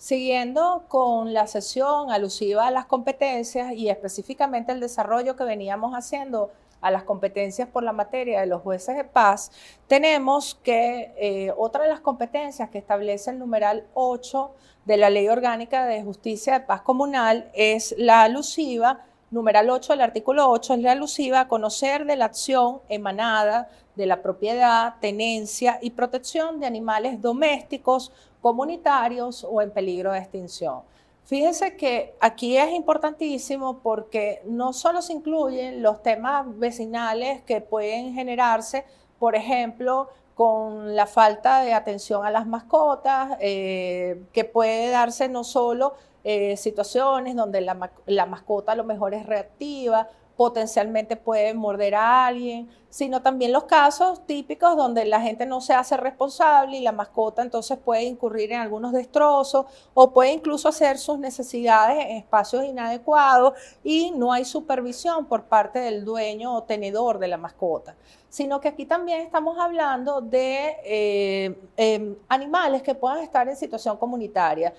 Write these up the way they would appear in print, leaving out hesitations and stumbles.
Siguiendo con la sesión alusiva a las competencias y específicamente el desarrollo que veníamos haciendo a las competencias por la materia de los jueces de paz, tenemos que otra de las competencias que establece el numeral 8 de la Ley Orgánica de Justicia de Paz Comunal es la alusiva, numeral 8 del artículo 8, es la alusiva a conocer de la acción emanada de la propiedad, tenencia y protección de animales domésticos, comunitarios o en peligro de extinción. Fíjense que aquí es importantísimo porque no solo se incluyen los temas vecinales que pueden generarse, por ejemplo, con la falta de atención a las mascotas, que puede darse no solo situaciones donde la mascota a lo mejor es reactiva, potencialmente puede morder a alguien, sino también los casos típicos donde la gente no se hace responsable y la mascota entonces puede incurrir en algunos destrozos o puede incluso hacer sus necesidades en espacios inadecuados y no hay supervisión por parte del dueño o tenedor de la mascota. Sino que aquí también estamos hablando de animales que puedan estar en situación comunitaria.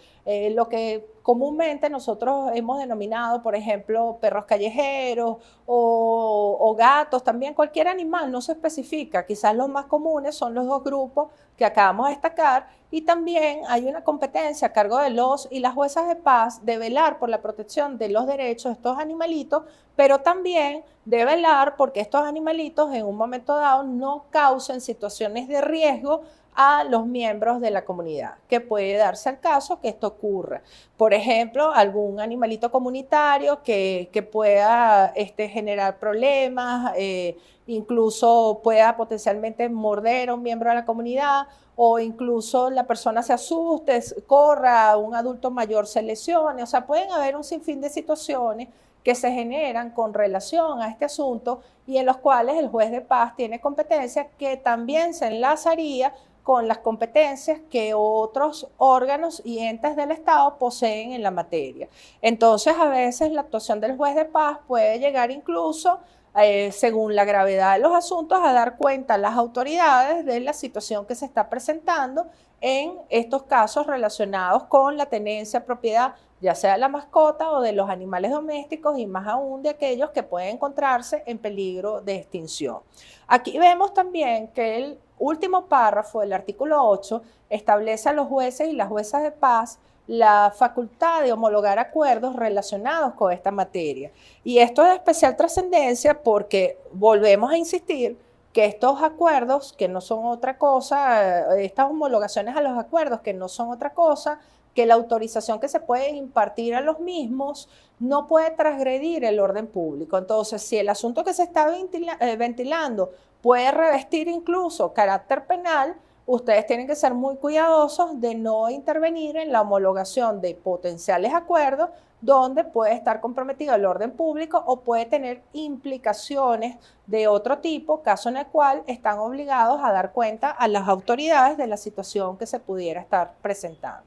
Lo que comúnmente nosotros hemos denominado, por ejemplo, perros callejeros o gatos, también cualquier animal, no se especifica. Quizás los más comunes son los dos grupos que acabamos de destacar y también hay una competencia a cargo de los y las juezas de paz de velar por la protección de los derechos de estos animalitos, pero también de velar porque estos animalitos en un momento dado no causen situaciones de riesgo a los miembros de la comunidad, que puede darse el caso que esto ocurra. Por ejemplo, algún animalito comunitario que pueda generar problemas, incluso pueda potencialmente morder a un miembro de la comunidad o incluso la persona se asuste, corra, un adulto mayor se lesione. O sea, pueden haber un sinfín de situaciones que se generan con relación a este asunto y en los cuales el juez de paz tiene competencia que también se enlazaría con las competencias que otros órganos y entes del Estado poseen en la materia. Entonces, a veces la actuación del juez de paz puede llegar incluso, según la gravedad de los asuntos, a dar cuenta a las autoridades de la situación que se está presentando en estos casos relacionados con la tenencia, propiedad, ya sea de la mascota o de los animales domésticos y más aún de aquellos que pueden encontrarse en peligro de extinción. Aquí vemos también que el último párrafo del artículo 8 establece a los jueces y las juezas de paz la facultad de homologar acuerdos relacionados con esta materia. Y esto es de especial trascendencia porque volvemos a insistir que estos acuerdos, que no son otra cosa, estas homologaciones a los acuerdos, que no son otra cosa, que la autorización que se puede impartir a los mismos no puede transgredir el orden público. Entonces, si el asunto que se está ventilando puede revestir incluso carácter penal, ustedes tienen que ser muy cuidadosos de no intervenir en la homologación de potenciales acuerdos donde puede estar comprometido el orden público o puede tener implicaciones de otro tipo, caso en el cual están obligados a dar cuenta a las autoridades de la situación que se pudiera estar presentando.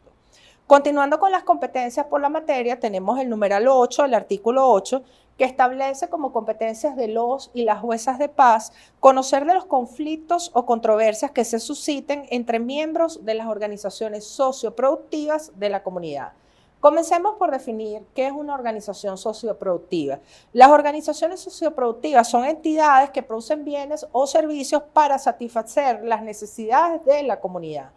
Continuando con las competencias por la materia, tenemos el numeral 8, el artículo 8, que establece como competencias de los y las juezas de paz conocer de los conflictos o controversias que se susciten entre miembros de las organizaciones socioproductivas de la comunidad. Comencemos por definir qué es una organización socioproductiva. Las organizaciones socioproductivas son entidades que producen bienes o servicios para satisfacer las necesidades de la comunidad.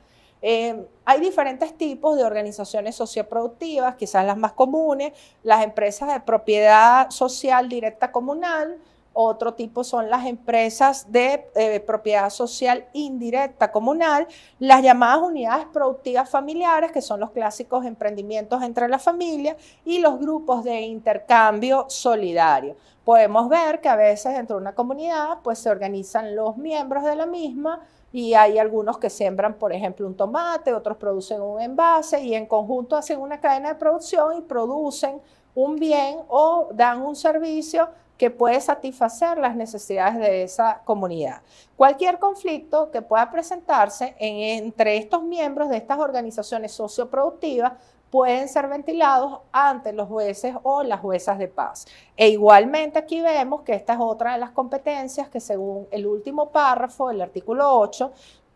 Hay diferentes tipos de organizaciones socioproductivas, quizás las más comunes, las empresas de propiedad social directa comunal, otro tipo son las empresas de propiedad social indirecta comunal, las llamadas unidades productivas familiares, que son los clásicos emprendimientos entre las familias, y los grupos de intercambio solidario. Podemos ver que a veces dentro de una comunidad pues, se organizan los miembros de la misma, y hay algunos que siembran, por ejemplo, un tomate, otros producen un envase y en conjunto hacen una cadena de producción y producen un bien o dan un servicio que puede satisfacer las necesidades de esa comunidad. Cualquier conflicto que pueda presentarse entre estos miembros de estas organizaciones socioproductivas pueden ser ventilados ante los jueces o las juezas de paz. E igualmente aquí vemos que esta es otra de las competencias que según el último párrafo del artículo 8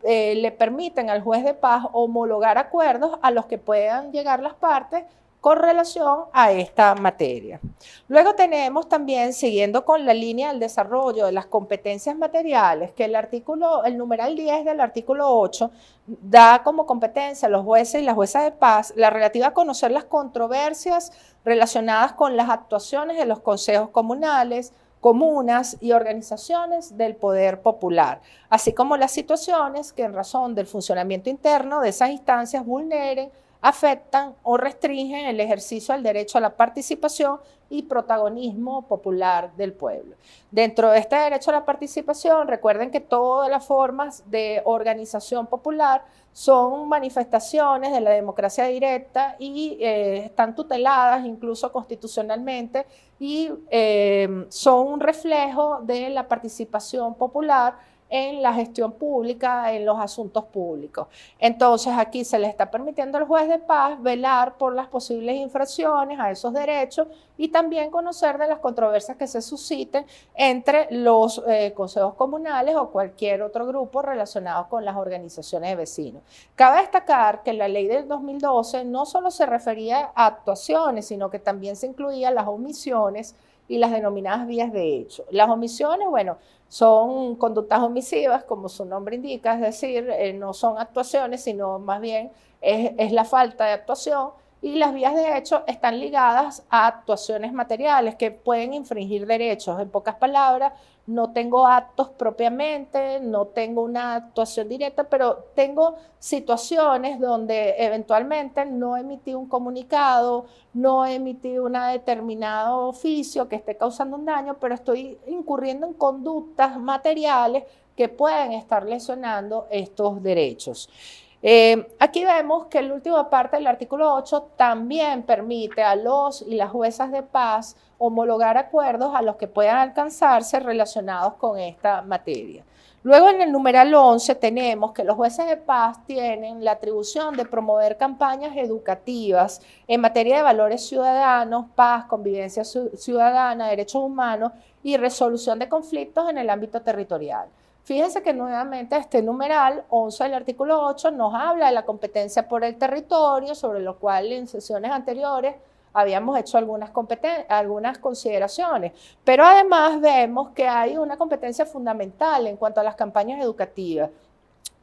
le permiten al juez de paz homologar acuerdos a los que puedan llegar las partes con relación a esta materia. Luego tenemos también, siguiendo con la línea del desarrollo de las competencias materiales, que el numeral 10 del artículo 8 da como competencia a los jueces y las juezas de paz la relativa a conocer las controversias relacionadas con las actuaciones de los consejos comunales, comunas y organizaciones del poder popular, así como las situaciones que en razón del funcionamiento interno de esas instancias vulneren, afectan o restringen el ejercicio del derecho a la participación y protagonismo popular del pueblo. Dentro de este derecho a la participación, recuerden que todas las formas de organización popular son manifestaciones de la democracia directa y están tuteladas incluso constitucionalmente y son un reflejo de la participación popular en la gestión pública, en los asuntos públicos. Entonces, aquí se le está permitiendo al juez de paz velar por las posibles infracciones a esos derechos y también conocer de las controversias que se susciten entre los consejos comunales o cualquier otro grupo relacionado con las organizaciones de vecinos. Cabe destacar que la ley del 2012 no solo se refería a actuaciones, sino que también se incluían las omisiones y las denominadas vías de hecho. Las omisiones, bueno, son conductas omisivas, como su nombre indica, es decir, no son actuaciones, sino más bien es la falta de actuación, y las vías de hecho están ligadas a actuaciones materiales que pueden infringir derechos. En pocas palabras, no tengo actos propiamente, no tengo una actuación directa, pero tengo situaciones donde eventualmente no emití un comunicado, no emití un determinado oficio que esté causando un daño, pero estoy incurriendo en conductas materiales que pueden estar lesionando estos derechos. Aquí vemos que la última parte del artículo 8 también permite a los y las juezas de paz homologar acuerdos a los que puedan alcanzarse relacionados con esta materia. Luego en el numeral 11 tenemos que los jueces de paz tienen la atribución de promover campañas educativas en materia de valores ciudadanos, paz, convivencia ciudadana, derechos humanos y resolución de conflictos en el ámbito territorial. Fíjense que nuevamente este numeral 11 del artículo 8 nos habla de la competencia por el territorio, sobre lo cual en sesiones anteriores habíamos hecho algunas consideraciones, pero además vemos que hay una competencia fundamental en cuanto a las campañas educativas.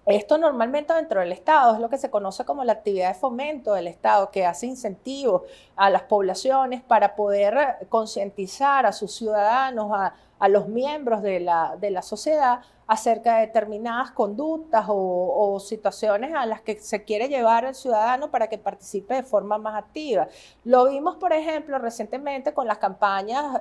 Esto normalmente dentro del Estado es lo que se conoce como la actividad de fomento del Estado, que hace incentivos a las poblaciones para poder concientizar a sus ciudadanos, a los miembros de la sociedad acerca de determinadas conductas o situaciones a las que se quiere llevar al ciudadano para que participe de forma más activa. Lo vimos, por ejemplo, recientemente con las campañas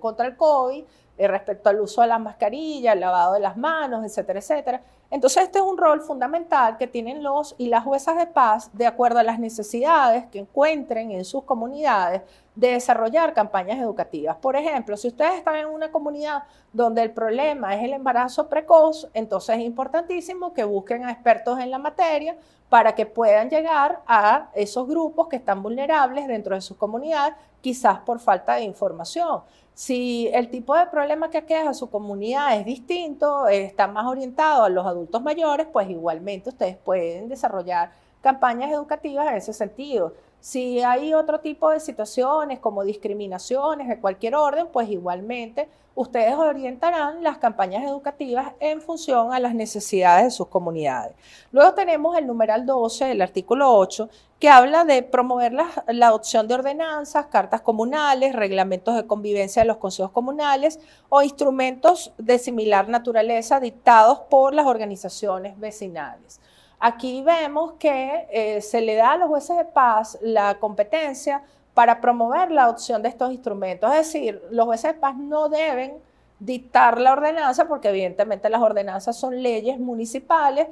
contra el COVID, respecto al uso de las mascarillas, el lavado de las manos, etcétera, etcétera. Entonces, este es un rol fundamental que tienen los y las juezas de paz de acuerdo a las necesidades que encuentren en sus comunidades de desarrollar campañas educativas. Por ejemplo, si ustedes están en una comunidad donde el problema es el embarazo precoz, entonces es importantísimo que busquen a expertos en la materia para que puedan llegar a esos grupos que están vulnerables dentro de su comunidad, quizás por falta de información. Si el tipo de problema que aqueja a su comunidad es distinto, está más orientado a los adultos mayores, pues igualmente ustedes pueden desarrollar campañas educativas en ese sentido. Si hay otro tipo de situaciones como discriminaciones de cualquier orden, pues igualmente ustedes orientarán las campañas educativas en función a las necesidades de sus comunidades. Luego tenemos el numeral 12 del artículo 8, que habla de promover la adopción de ordenanzas, cartas comunales, reglamentos de convivencia de los consejos comunales o instrumentos de similar naturaleza dictados por las organizaciones vecinales. Aquí vemos que se le da a los jueces de paz la competencia para promover la adopción de estos instrumentos. Es decir, los jueces de paz no deben dictar la ordenanza, porque evidentemente las ordenanzas son leyes municipales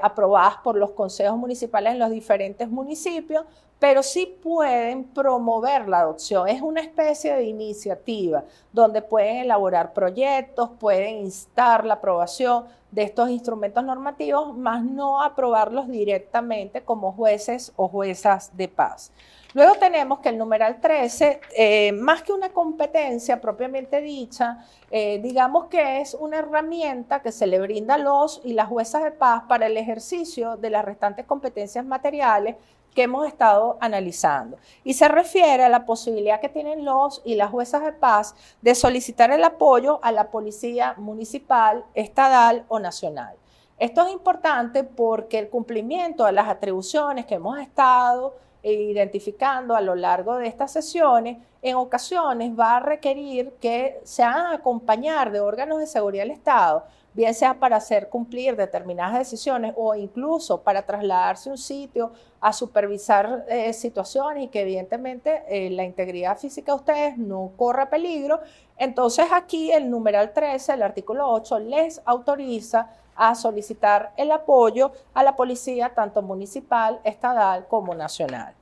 aprobadas por los consejos municipales en los diferentes municipios, pero sí pueden promover la adopción. Es una especie de iniciativa donde pueden elaborar proyectos, pueden instar la aprobación de estos instrumentos normativos, más no aprobarlos directamente como jueces o juezas de paz. Luego tenemos que el numeral 13, más que una competencia propiamente dicha, digamos que es una herramienta que se le brinda a los y las juezas de paz para el ejercicio de las restantes competencias materiales que hemos estado analizando. Y se refiere a la posibilidad que tienen los y las juezas de paz de solicitar el apoyo a la policía municipal, estatal o nacional. Esto es importante porque el cumplimiento de las atribuciones que hemos estado identificando a lo largo de estas sesiones, en ocasiones va a requerir que se hagan acompañar de órganos de seguridad del Estado, bien sea para hacer cumplir determinadas decisiones o incluso para trasladarse a un sitio a supervisar situaciones y que evidentemente la integridad física de ustedes no corra peligro. Entonces aquí el numeral 13, el artículo 8, les autoriza a solicitar el apoyo a la policía tanto municipal, estatal como nacional.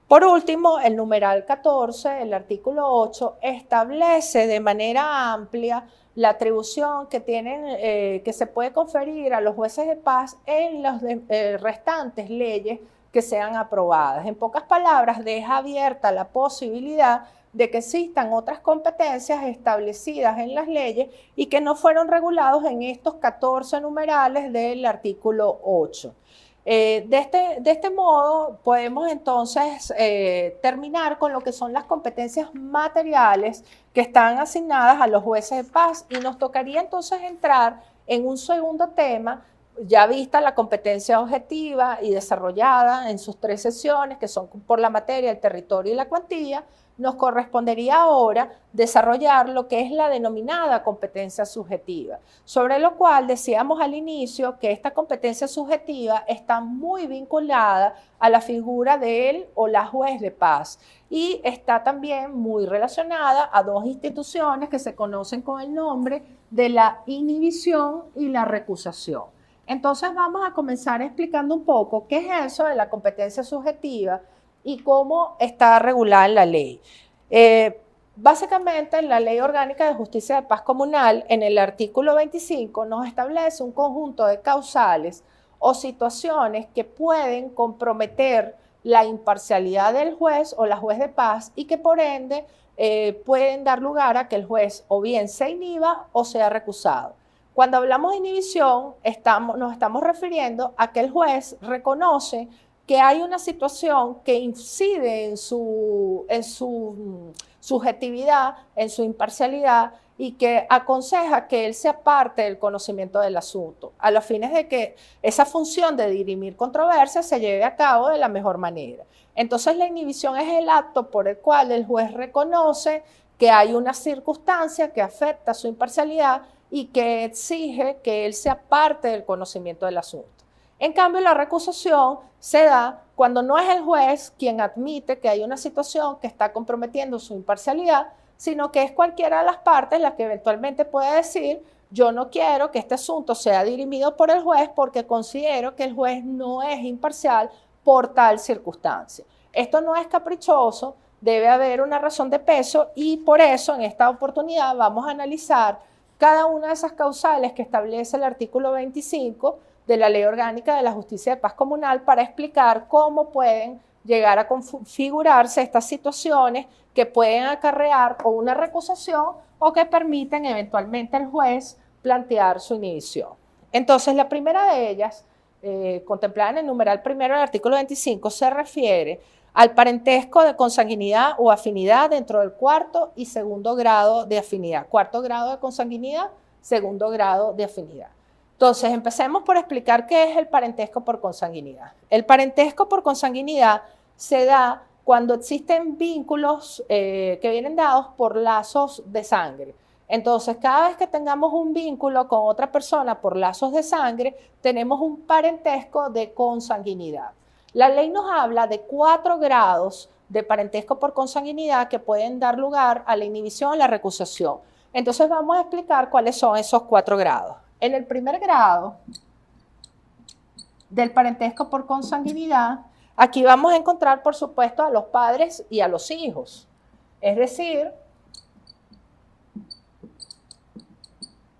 Por último, el numeral 14, el artículo 8, establece de manera amplia la atribución que tienen, que se puede conferir a los jueces de paz en las restantes leyes que sean aprobadas. En pocas palabras, deja abierta la posibilidad de que existan otras competencias establecidas en las leyes y que no fueron regulados en estos 14 numerales del artículo 8. De este modo podemos entonces terminar con lo que son las competencias materiales que están asignadas a los jueces de paz y nos tocaría entonces entrar en un segundo tema, ya vista la competencia objetiva y desarrollada en sus 3 sesiones, que son por la materia, el territorio y la cuantía. Nos correspondería ahora desarrollar lo que es la denominada competencia subjetiva, sobre lo cual decíamos al inicio que esta competencia subjetiva está muy vinculada a la figura de él o la juez de paz y está también muy relacionada a 2 instituciones que se conocen con el nombre de la inhibición y la recusación. Entonces vamos a comenzar explicando un poco qué es eso de la competencia subjetiva y cómo está regulada en la ley. Básicamente, en la Ley Orgánica de Justicia de Paz Comunal, en el artículo 25, nos establece un conjunto de causales o situaciones que pueden comprometer la imparcialidad del juez o la juez de paz y que por ende pueden dar lugar a que el juez o bien se inhiba o sea recusado. Cuando hablamos de inhibición, nos estamos refiriendo a que el juez reconoce que hay una situación que incide en su subjetividad, en su imparcialidad y que aconseja que él se aparte del conocimiento del asunto, a los fines de que esa función de dirimir controversias se lleve a cabo de la mejor manera. Entonces la inhibición es el acto por el cual el juez reconoce que hay una circunstancia que afecta su imparcialidad y que exige que él se aparte del conocimiento del asunto. En cambio, la recusación se da cuando no es el juez quien admite que hay una situación que está comprometiendo su imparcialidad, sino que es cualquiera de las partes la que eventualmente puede decir: yo no quiero que este asunto sea dirimido por el juez porque considero que el juez no es imparcial por tal circunstancia. Esto no es caprichoso, debe haber una razón de peso y por eso en esta oportunidad vamos a analizar cada una de esas causales que establece el artículo 25 de la Ley Orgánica de la Justicia de Paz Comunal para explicar cómo pueden llegar a configurarse estas situaciones que pueden acarrear o una recusación o que permiten eventualmente al juez plantear su inhibición. Entonces, la primera de ellas, contemplada en el numeral primero del artículo 25, se refiere al parentesco de consanguinidad o afinidad dentro del cuarto y segundo grado de afinidad. Cuarto grado de consanguinidad, segundo grado de afinidad. Entonces, empecemos por explicar qué es el parentesco por consanguinidad. El parentesco por consanguinidad se da cuando existen vínculos que vienen dados por lazos de sangre. Entonces, cada vez que tengamos un vínculo con otra persona por lazos de sangre, tenemos un parentesco de consanguinidad. La ley nos habla de 4 grados de parentesco por consanguinidad que pueden dar lugar a la inhibición o la recusación. Entonces, vamos a explicar cuáles son esos 4 grados. En el primer grado del parentesco por consanguinidad, aquí vamos a encontrar, por supuesto, a los padres y a los hijos. Es decir,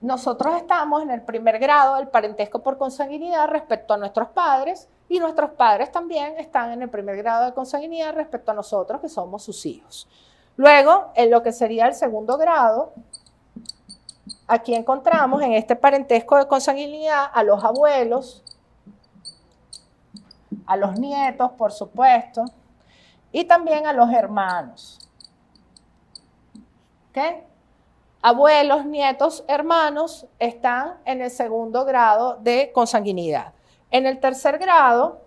nosotros estamos en el primer grado del parentesco por consanguinidad respecto a nuestros padres y nuestros padres también están en el primer grado de consanguinidad respecto a nosotros, que somos sus hijos. Luego, en lo que sería el segundo grado, aquí encontramos en este parentesco de consanguinidad a los abuelos, a los nietos, por supuesto, y también a los hermanos. ¿Ok? Abuelos, nietos, hermanos están en el segundo grado de consanguinidad. En el tercer grado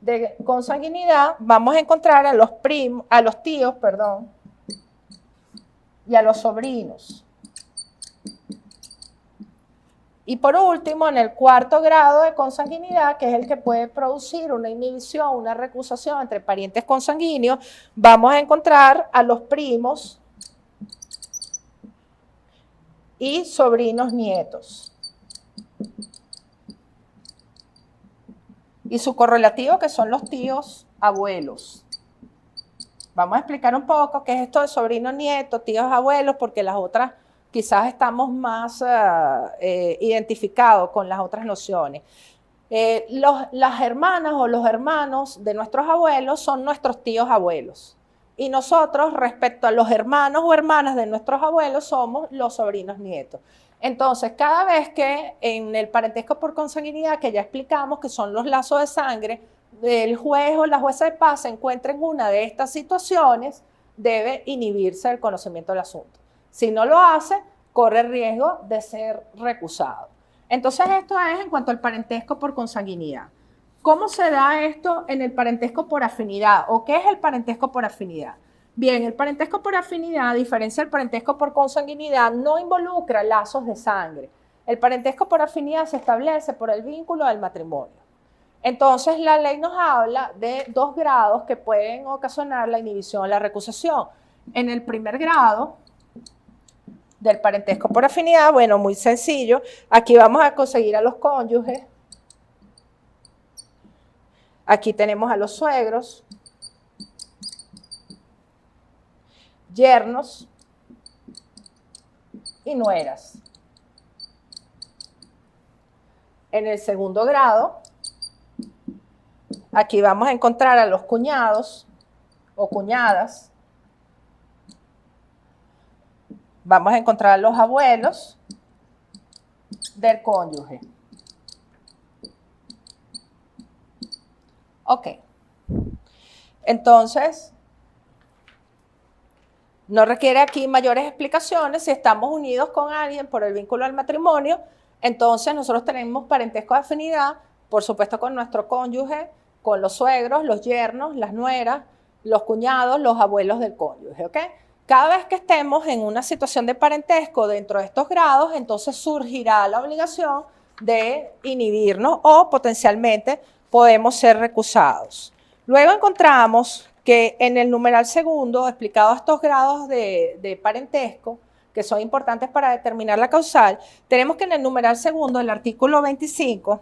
de consanguinidad vamos a encontrar a los tíos, y a los sobrinos. Y por último, en el cuarto grado de consanguinidad, que es el que puede producir una inhibición, una recusación entre parientes consanguíneos, vamos a encontrar a los primos y sobrinos nietos. Y su correlativo, que son los tíos abuelos. Vamos a explicar un poco qué es esto de sobrinos nietos, tíos abuelos, porque las otras quizás estamos más identificados con las otras nociones. Las hermanas o los hermanos de nuestros abuelos son nuestros tíos abuelos. Y nosotros, respecto a los hermanos o hermanas de nuestros abuelos, somos los sobrinos nietos. Entonces, cada vez que en el parentesco por consanguinidad, que ya explicamos que son los lazos de sangre, el juez o la jueza de paz se encuentra en una de estas situaciones, debe inhibirse el conocimiento del asunto. Si no lo hace, corre el riesgo de ser recusado. Entonces, esto es en cuanto al parentesco por consanguinidad. ¿Cómo se da esto en el parentesco por afinidad? ¿O qué es el parentesco por afinidad? Bien, el parentesco por afinidad, a diferencia del parentesco por consanguinidad, no involucra lazos de sangre. El parentesco por afinidad se establece por el vínculo del matrimonio. Entonces, la ley nos habla de 2 grados que pueden ocasionar la inhibición o la recusación. En el primer grado del parentesco por afinidad, bueno, muy sencillo, aquí vamos a conseguir a los cónyuges. Aquí tenemos a los suegros, yernos y nueras. En el segundo grado, aquí vamos a encontrar a los cuñados o cuñadas. Vamos a encontrar a los abuelos del cónyuge. Ok. Entonces, no requiere aquí mayores explicaciones. Si estamos unidos con alguien por el vínculo al matrimonio, entonces nosotros tenemos parentesco de afinidad, por supuesto con nuestro cónyuge, con los suegros, los yernos, las nueras, los cuñados, los abuelos del cónyuge, ¿ok? Cada vez que estemos en una situación de parentesco dentro de estos grados, entonces surgirá la obligación de inhibirnos o potencialmente podemos ser recusados. Luego encontramos que en el numeral segundo, explicados estos grados de parentesco, que son importantes para determinar la causal, tenemos que en el numeral segundo, el artículo 25,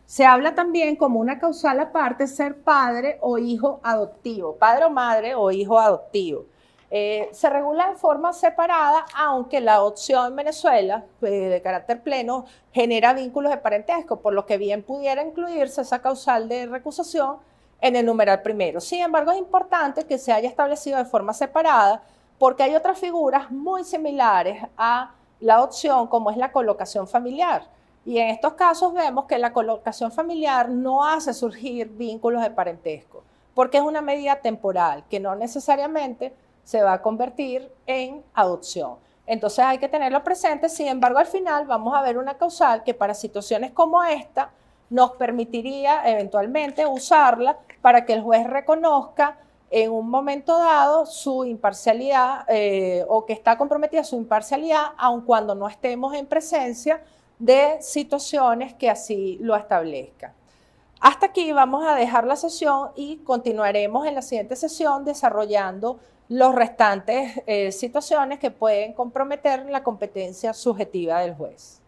se habla también como una causal aparte ser padre o hijo adoptivo, padre o madre o hijo adoptivo. Se regula en forma separada, aunque la adopción en Venezuela, de carácter pleno, genera vínculos de parentesco, por lo que bien pudiera incluirse esa causal de recusación en el numeral primero. Sin embargo, es importante que se haya establecido de forma separada, porque hay otras figuras muy similares a la adopción, como es la colocación familiar. Y en estos casos vemos que la colocación familiar no hace surgir vínculos de parentesco, porque es una medida temporal que no necesariamente se va a convertir en adopción. Entonces hay que tenerlo presente. Sin embargo, al final vamos a ver una causal que para situaciones como esta nos permitiría eventualmente usarla para que el juez reconozca en un momento dado su imparcialidad o que está comprometida su imparcialidad, aun cuando no estemos en presencia de situaciones que así lo establezcan. Hasta aquí vamos a dejar la sesión y continuaremos en la siguiente sesión desarrollando los restantes situaciones que pueden comprometer la competencia subjetiva del juez.